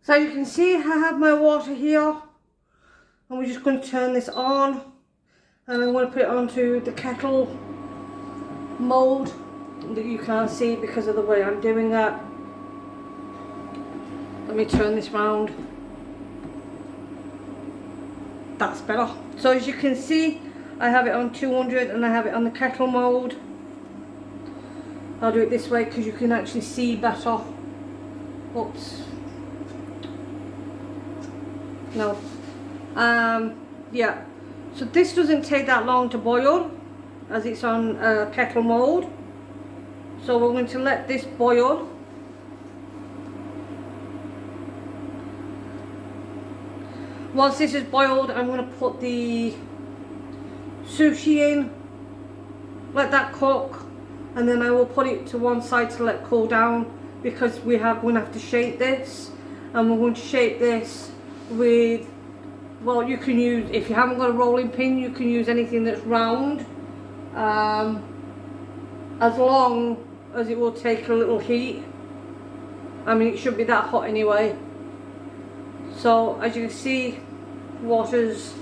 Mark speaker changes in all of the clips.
Speaker 1: So you can see I have my water here, and we're just going to turn this on, and I'm going to put it onto the kettle mode that you can't see because of the way I'm doing that. Let me turn this round. That's better. So as you can see, I have it on 200 and I have it on the kettle mode. I'll do it this way because you can actually see better. Oops. No. Yeah. So this doesn't take that long to boil as it's on kettle mode. So we're going to let this boil. Once this is boiled, I'm going to put the sushi in, let that cook, and then I will put it to one side to let it cool down, because we're going to have to shape this, and we're going to shape this with, well, you can use, if you haven't got a rolling pin, you can use anything that's round, as long as it will take a little heat. I mean, it shouldn't be that hot anyway. So as you can see, water's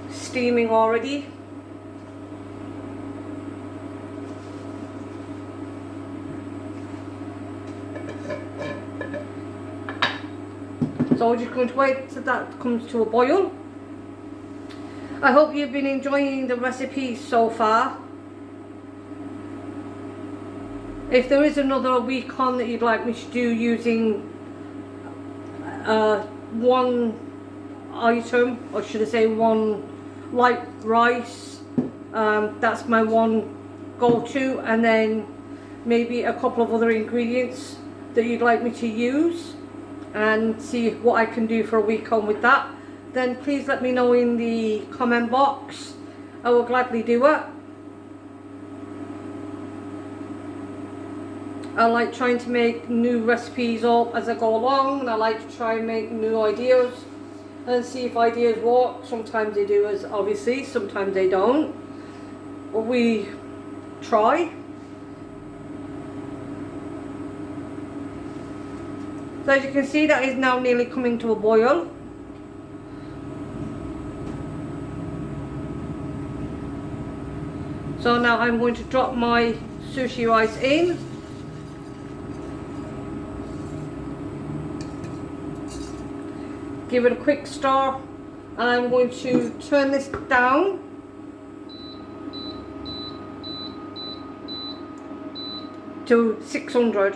Speaker 1: steaming already. So we're just going to wait till that comes to a boil. I hope you've been enjoying the recipe so far. If there is another week on that you'd like me to do using one item, or should I say one light rice, that's my one go-to, and then maybe a couple of other ingredients that you'd like me to use, and see what I can do for a week on with that, then please let me know in the comment box. I will gladly do it. I like trying to make new recipes up as I go along, and I like to try and make new ideas and see if ideas work. Sometimes they do, as obviously, sometimes they don't, but we try. So as you can see, that is now nearly coming to a boil. So now I'm going to drop my sushi rice in. Give it a quick stir, and I'm going to turn this down to 600,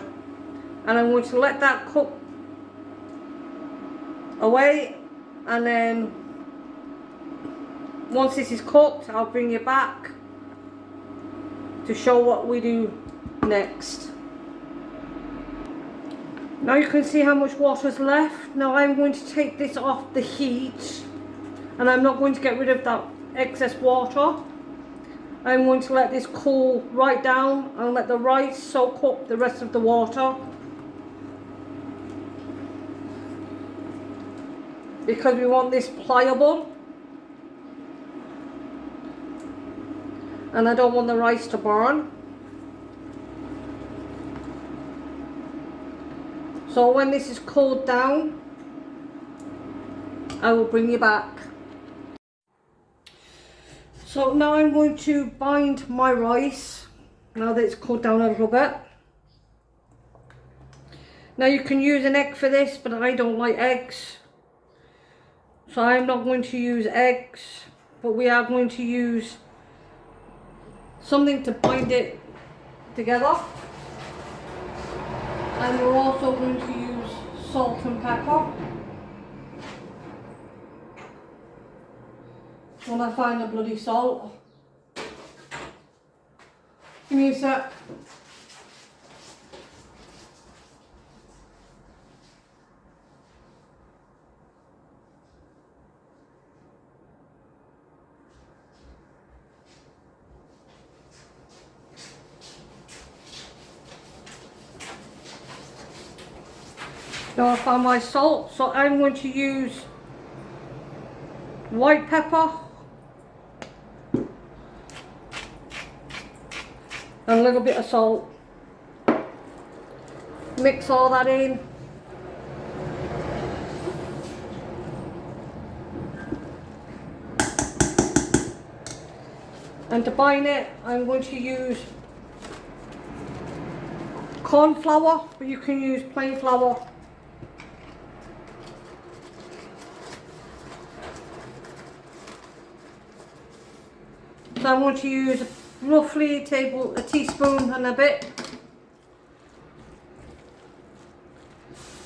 Speaker 1: and I'm going to let that cook away, and then once this is cooked, I'll bring you back to show what we do next. Now you can see how much water is left. Now I'm going to take this off the heat, and I'm not going to get rid of that excess water. I'm going to let this cool right down and let the rice soak up the rest of the water, because we want this pliable, and I don't want the rice to burn. So when this is cooled down, I will bring you back. So now I'm going to bind my rice, now that it's cooled down a little bit. Now you can use an egg for this, but I don't like eggs, so I'm not going to use eggs, but we are going to use something to bind it together. And we're also going to use salt and pepper. When I find the bloody salt. Give me a sec. Now I found my salt, so I'm going to use white pepper and a little bit of salt. Mix all that in. And to bind it, I'm going to use corn flour, but you can use plain flour. So I'm going to use roughly a teaspoon and a bit.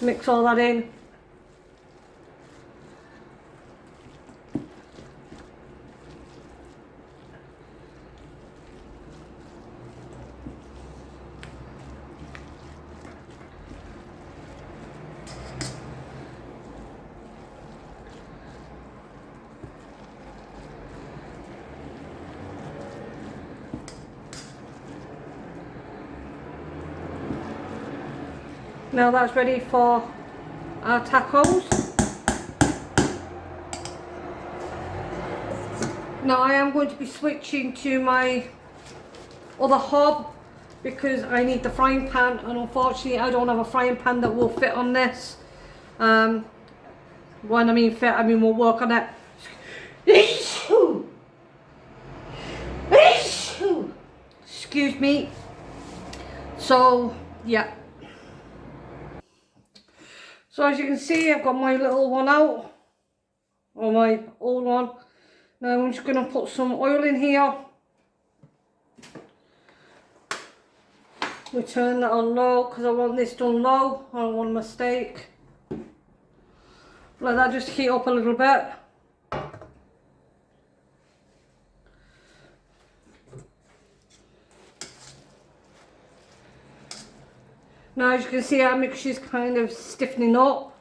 Speaker 1: Mix all that in. Now that's ready for our tacos. Now I am going to be switching to my other hob because I need the frying pan, and unfortunately I don't have a frying pan that will fit on this. When I mean fit, I mean we'll work on it. Excuse me. So yeah. So as you can see, I've got my little one out, or my old one. Now I'm just going to put some oil in here. We turn that on low because I want this done low. I don't want a mistake. Let that just heat up a little bit. Now as you can see, our mixture is kind of stiffening up,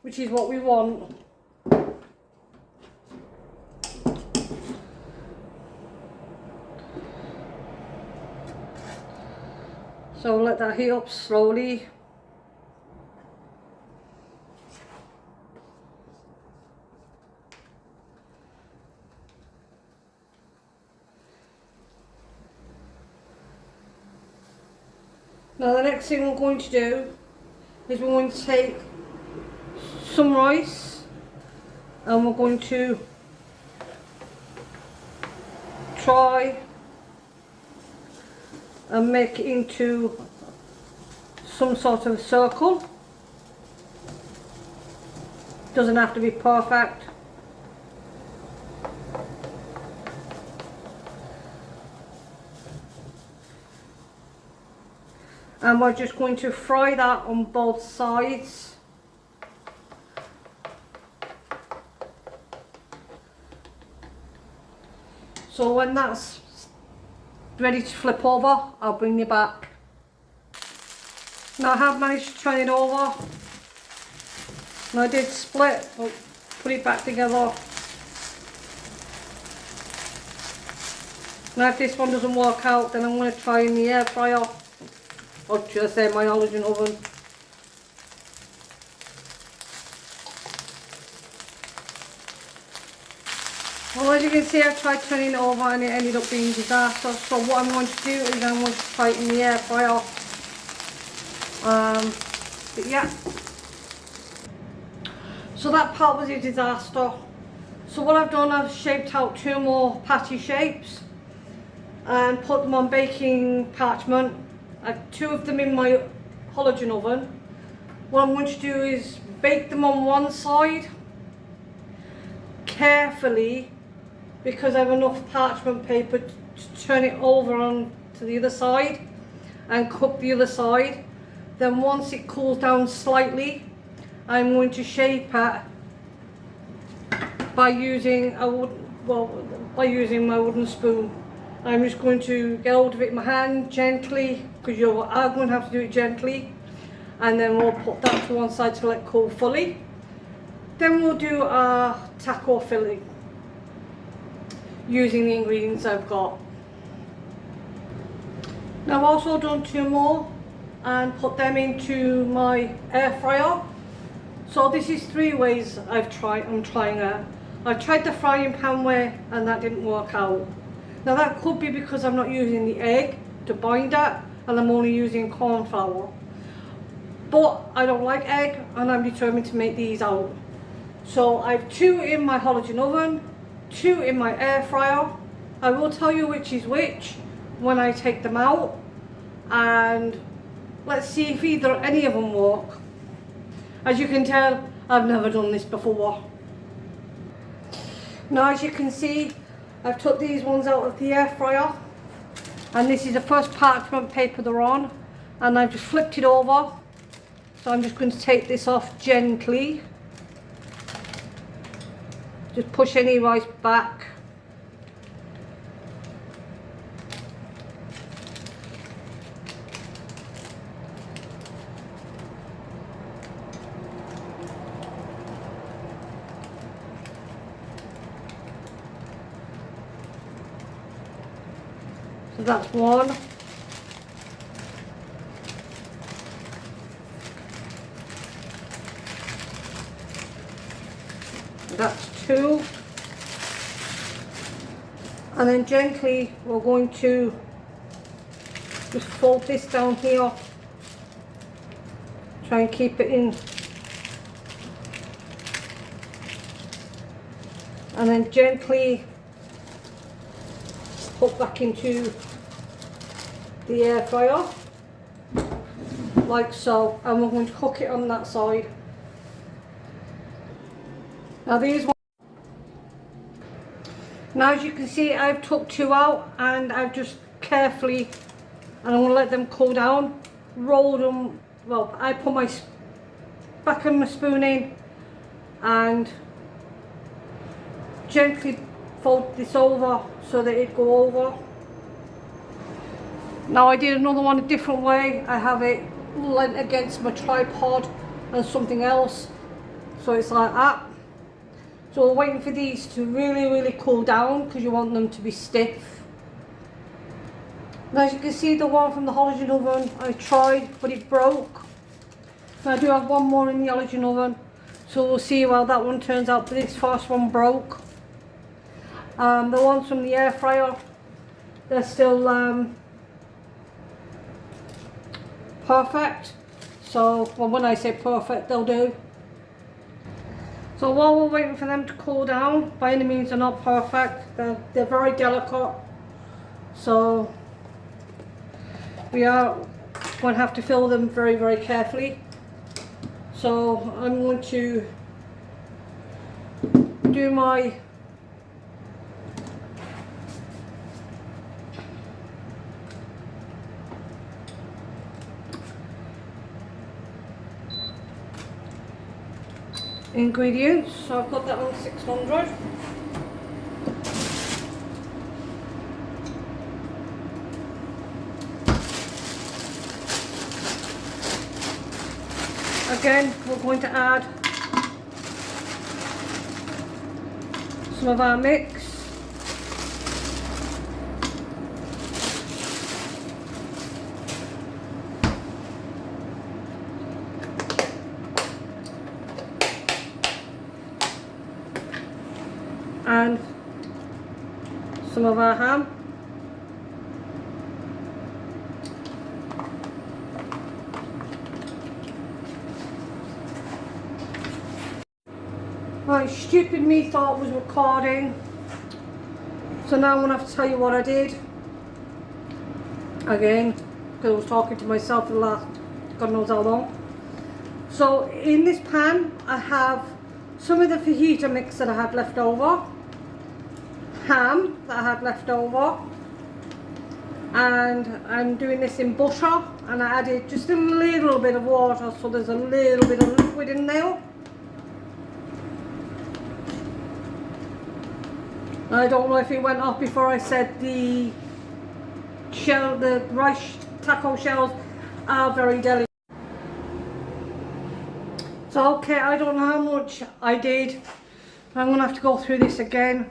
Speaker 1: which is what we want. So let that heat up slowly. Now the next thing we're going to do is we're going to take some rice and we're going to try and make it into some sort of circle. Doesn't have to be perfect. And we're just going to fry that on both sides. So when that's ready to flip over, I'll bring you back. Now I have managed to turn it over. And I did split, I'll put it back together. Now if this one doesn't work out, then I'm going to try in the air fryer. Or should I say my halogen oven. Well, as you can see, I tried turning it over and it ended up being a disaster. So what I'm going to do is I'm going to try it in the air fryer. But yeah. So that part was a disaster. So what I've done, I've shaped out 2 more patty shapes and put them on baking parchment. I have 2 of them in my halogen oven. What I'm going to do is bake them on one side carefully, because I have enough parchment paper to turn it over on to the other side and cook the other side. Then once it cools down slightly, I'm going to shape it by using my wooden spoon. I'm just going to get hold of it in my hand gently, because you are going to have to do it gently, and then we'll put that to one side to let it cool fully. Then we'll do our taco filling using the ingredients I've got. Now I've also done 2 more and put them into my air fryer. So this is 3 ways I'm trying it. I've tried the frying pan way and that didn't work out. Now that could be because I'm not using the egg to bind it and I'm only using corn flour. But I don't like egg and I'm determined to make these out. So I have 2 in my halogen oven, 2 in my air fryer, I will tell you which is which when I take them out, and let's see if either any of them work. As you can tell, I've never done this before. Now as you can see, I've took these ones out of the air fryer, and this is the first parchment paper they're on, and I've just flipped it over. So I'm just going to take this off gently. Just push any rice back. So that's one. That's two. And then gently we're going to just fold this down here. Try and keep it in. And then gently put back into the air fryer, like so. And we're going to cook it on that side. Now these ones, now as you can see, I've took two out, and I've just carefully, and I'm going to let them cool down, roll them. Well, I put my back of my spoon in and gently fold this over so that it go over. Now I did another one a different way. I have it leant against my tripod and something else, so it's like that. So we're waiting for these to really cool down, because you want them to be stiff. Now as you can see, the one from the halogen oven, I tried, but it broke. And I do have one more in the halogen oven, so we'll see how that one turns out, but this first one broke. The ones from the air fryer, they're still perfect. So, well, when I say perfect, they'll do. So while we're waiting for them to cool down, by any means they're not perfect, they're very delicate. So we are going to have to fill them very carefully. So I'm going to do my ingredients. So I've got that on 600. Again, we're going to add some of our mix. And some of our ham. Right, stupid me thought was recording, so now I'm going to have to tell you what I did. Again, because I was talking to myself for the last God knows how long. So in this pan I have some of the fajita mix that I had left over, ham that I had left over, and I'm doing this in butter, and I added just a little bit of water, so there's a little bit of liquid in there. I don't know if it went off before I said the rice taco shells are very delicate. So okay, I don't know how much I did. I'm going to have to go through this again.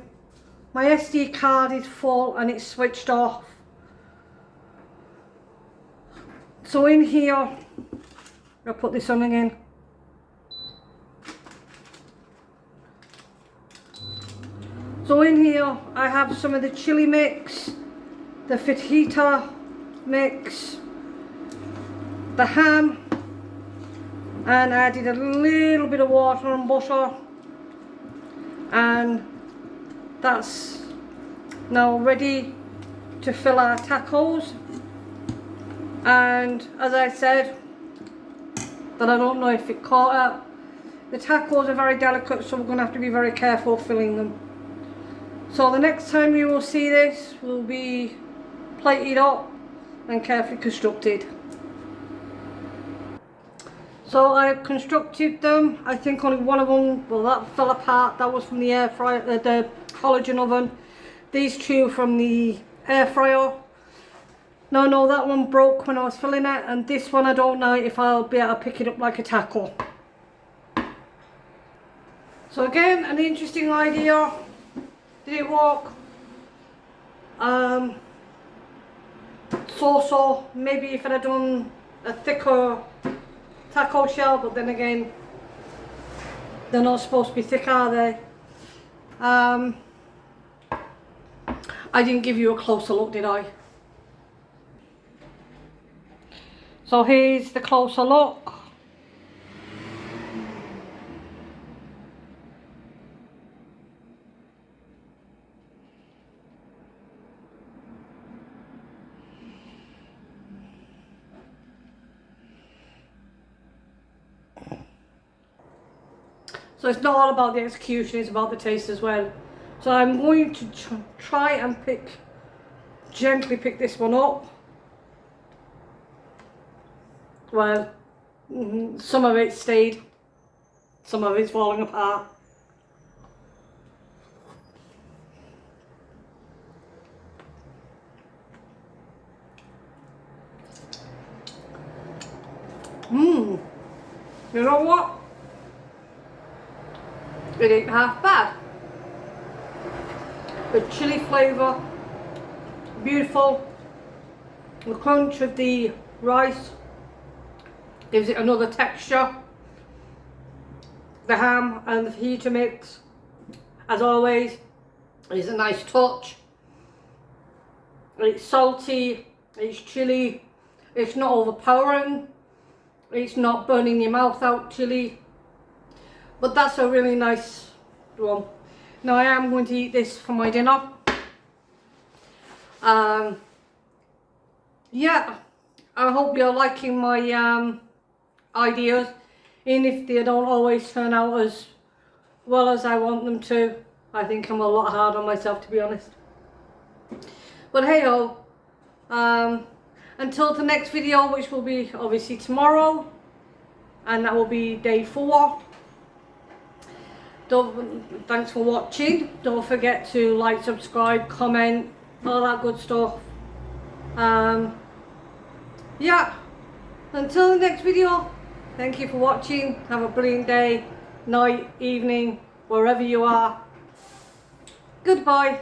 Speaker 1: My SD card is full and it's switched off. So in here, I'll put this on again. So in here I have some of the chili mix, the fajita mix, the ham, and I added a little bit of water and butter, and that's Now ready to fill our tacos. And as I said, that I don't know if it caught out, the tacos are very delicate, so we're going to have to be very careful filling them. So the next time you will see this will be plated up and carefully constructed. So I've constructed them. I think only one of them, well, that fell apart. That was from the air fryer, the collagen oven. These two from the air fryer. No, that one broke when I was filling it, and this one I don't know if I'll be able to pick it up like a taco. So again, an interesting idea. Did it work? So maybe if I'd have done a thicker taco shell, but then again, they're not supposed to be thick, are they? I didn't give you a closer look, did I? So here's the closer look. So it's not all about the execution, it's about the taste as well. So I'm going to try and gently pick this one up. Well, some of it stayed, some of it's falling apart. You know what? It ain't half bad. The chili flavour, beautiful. The crunch of the rice gives it another texture. The ham and the fajita mix, as always, is a nice touch. It's salty, it's chili, it's not overpowering, it's not burning your mouth out chili, but that's a really nice one. Now I am going to eat this for my dinner. Yeah, I hope you're liking my ideas, even if they don't always turn out as well as I want them to. I think I'm a lot hard on myself, to be honest. But hey ho, until the next video, which will be obviously tomorrow, and that will be day 4. Thanks for watching. Don't forget to like, subscribe, comment, all that good stuff. Yeah, until the next video, thank you for watching. Have a brilliant day, night, evening, wherever you are. Goodbye.